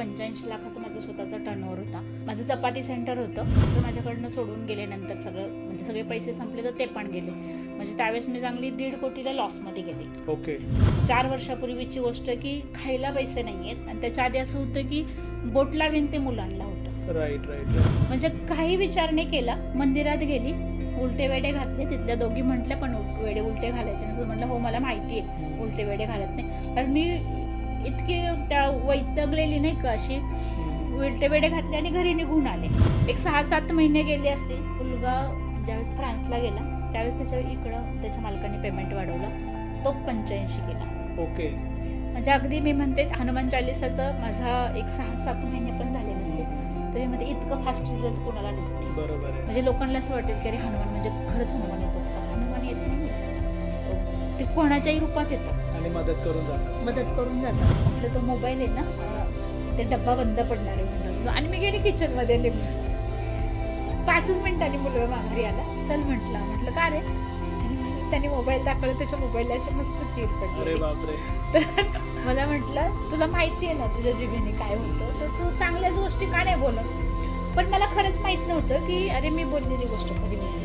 85 लाखाचं माझं स्वतःचं टर्नओव्हर होता. माझं चपाती सेंटर होतं. मिस्टर माझ्याकडनं सोडून गेले नंतर म्हणजे सगळे पैसे संपले तर ते पण गेले. म्हणजे त्यावेळेस मी चांगली 1.5 कोटीला लॉसमध्ये गेले. ओके. 4 वर्षापूर्वीची गोष्ट की खायला पैसे नाहीयेत आणि त्याच्या आधी असं होतं की बोट लावीन ते मुलांना होतं. राईट. म्हणजे काही विचार नाही केला. मंदिरात गेली, उलटे वेडे घातले. तिथल्या दोघी म्हटल्या पण वेडे उलटे घालायचे नसतं. म्हटलं हो मला माहिती आहे उलटे वेडे घालत नाही, कारण मी इतकी त्या वैतागलेली नाही का अशी. उलटे वेडे घातले आणि घरी निघून आले. एक 6-7 महिने गेले असते. मुलगा ज्यावेळेस फ्रान्सला गेला त्यावेळेस त्याच्या मालकाने पेमेंट वाढवलं, तो 85 गेला. ओके. म्हणजे अगदी मी म्हणते हनुमान चालीसाचं माझा एक 6-7 महिने पण झाले नसते तरी मध्ये इतकं फास्ट रिझल्ट कोणाला नाही. बरोबर आहे. म्हणजे लोकांना असं वाटेल की अरे हनुमान म्हणजे खरंच हनुमान येतात का? हनुमान येत नाही, ते कोणाच्याही रूपात येतात आणि मदत करून जातात. आपला तो मोबाईल आहे ना, ते डब्बा बंद पडणार आहे म्हणून आणि मी गेले किचनमध्ये निघून. 5 मिनिटांनी मुलगा माघारी आला. चल म्हटलं का रे? त्याने मोबाईल दाखवला, त्याच्या मोबाईलला अशी मस्त चीर पडली. अरे बापरे. तर मला म्हटलं तुला माहिती आहे ना तुझ्या जिभेने काय होतं, तर तू चांगल्याच गोष्टी का नाही बोलत? पण मला खरंच माहित नव्हतं की अरे मी बोललेली गोष्ट खरी होती.